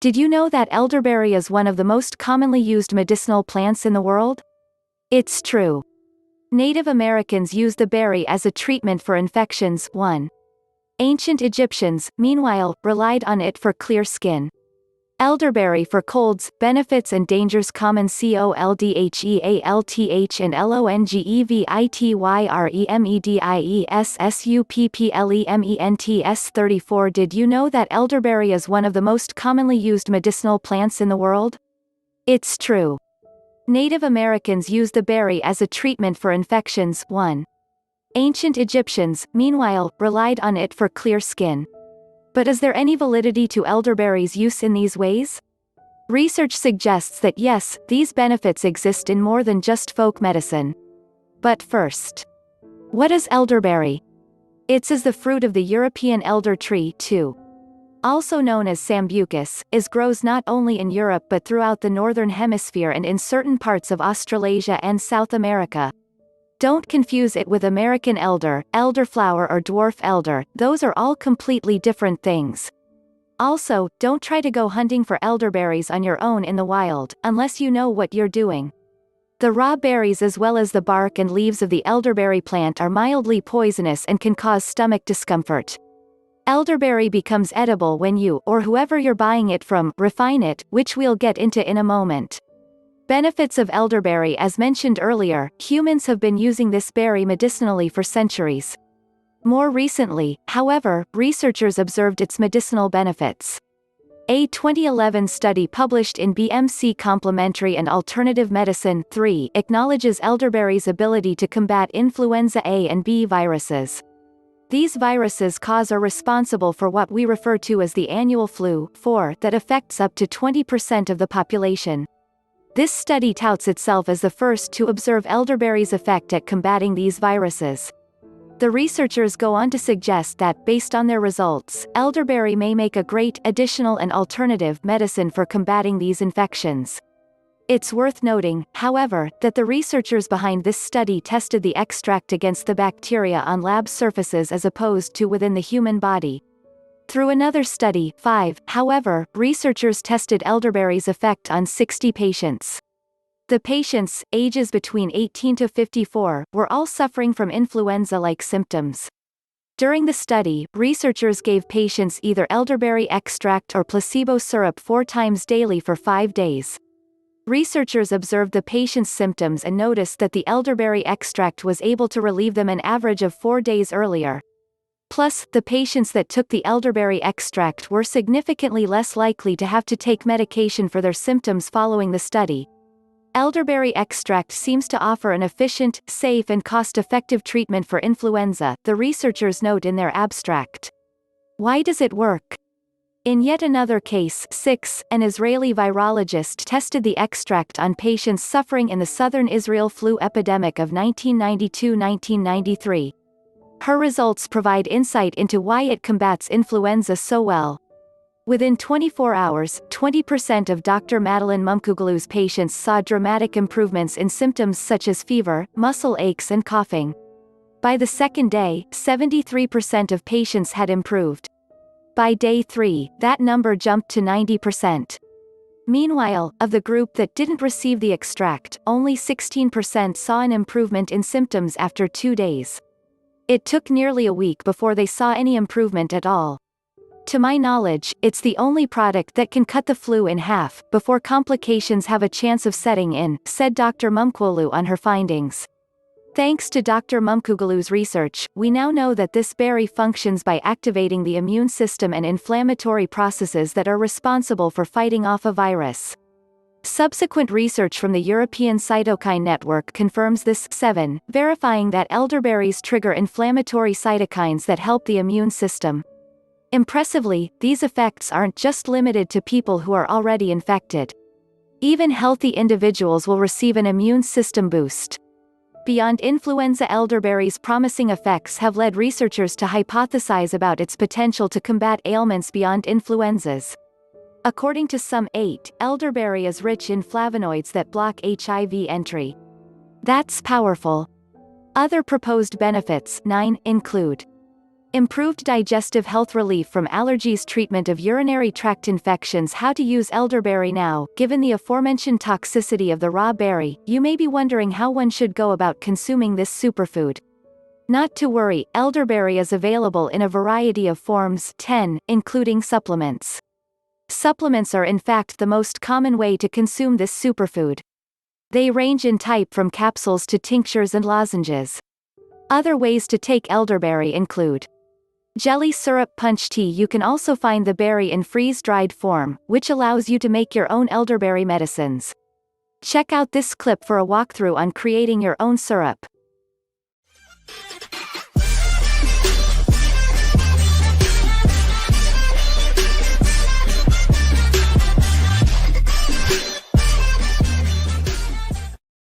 Did you know that elderberry is one of the most commonly used medicinal plants in the world? It's true. Native Americans used the berry as a treatment for infections. 1. Ancient Egyptians, meanwhile, relied on it for clear skin. Elderberry for colds, benefits and dangers. Common coldhealth and longevitiesupplements 34. Did you know that elderberry is one of the most commonly used medicinal plants in the world? It's true. Native Americans used the berry as a treatment for infections. 1. Ancient Egyptians, meanwhile, relied on it for clear skin. But is there any validity to elderberry's use in these ways? Research suggests that yes, these benefits exist in more than just folk medicine. But first, what is elderberry? It is the fruit of the European elder tree, too. Also known as sambucus, grows not only in Europe but throughout the Northern Hemisphere and in certain parts of Australasia and South America. Don't confuse it with American elder, elderflower or dwarf elder, those are all completely different things. Also, don't try to go hunting for elderberries on your own in the wild, unless you know what you're doing. The raw berries as well as the bark and leaves of the elderberry plant are mildly poisonous and can cause stomach discomfort. Elderberry becomes edible when you, or whoever you're buying it from, refine it, which we'll get into in a moment. Benefits of elderberry. As mentioned earlier, humans have been using this berry medicinally for centuries. More recently, however, researchers observed its medicinal benefits. A 2011 study published in BMC Complementary and Alternative Medicine 3 acknowledges elderberry's ability to combat influenza A and B viruses. These viruses are responsible for what we refer to as the annual flu, that affects up to 20% of the population. This study touts itself as the first to observe elderberry's effect at combating these viruses. The researchers go on to suggest that, based on their results, elderberry may make a great additional and alternative medicine for combating these infections. It's worth noting, however, that the researchers behind this study tested the extract against the bacteria on lab surfaces as opposed to within the human body. Through another study, 5, however, researchers tested elderberry's effect on 60 patients. The patients, ages between 18 to 54, were all suffering from influenza-like symptoms. During the study, researchers gave patients either elderberry extract or placebo syrup 4 times daily for 5 days. Researchers observed the patients' symptoms and noticed that the elderberry extract was able to relieve them an average of 4 days earlier. Plus, the patients that took the elderberry extract were significantly less likely to have to take medication for their symptoms following the study. Elderberry extract seems to offer an efficient, safe and cost-effective treatment for influenza, the researchers note in their abstract. Why does it work? In yet another case, 6, an Israeli virologist tested the extract on patients suffering in the southern Israel flu epidemic of 1992-1993. Her results provide insight into why it combats influenza so well. Within 24 hours, 20% of Dr. Madeline Mumkuglu's patients saw dramatic improvements in symptoms such as fever, muscle aches and coughing. By the second day, 73% of patients had improved. By day 3, that number jumped to 90%. Meanwhile, of the group that didn't receive the extract, only 16% saw an improvement in symptoms after 2 days. It took nearly a week before they saw any improvement at all. To my knowledge, it's the only product that can cut the flu in half, before complications have a chance of setting in, said Dr. Mumkuglu on her findings. Thanks to Dr. Mumkuglu's research, we now know that this berry functions by activating the immune system and inflammatory processes that are responsible for fighting off a virus. Subsequent research from the European Cytokine Network confirms this. 7, verifying that elderberries trigger inflammatory cytokines that help the immune system. Impressively, these effects aren't just limited to people who are already infected. Even healthy individuals will receive an immune system boost. Beyond influenza, elderberry's promising effects have led researchers to hypothesize about its potential to combat ailments beyond influenzas. According to some, 8, elderberry is rich in flavonoids that block HIV entry. That's powerful. Other proposed benefits, 9, include Improved digestive health, relief from allergies, treatment of urinary tract infections. How to use elderberry now. Given the aforementioned toxicity of the raw berry, you may be wondering how one should go about consuming this superfood. Not to worry, elderberry is available in a variety of forms, 10, including supplements. Supplements are in fact the most common way to consume this superfood. They range in type from capsules to tinctures and lozenges. Other ways to take elderberry include jelly, syrup, punch tea. You can also find the berry in freeze-dried form, which allows you to make your own elderberry medicines. Check out this clip for a walkthrough on creating your own syrup.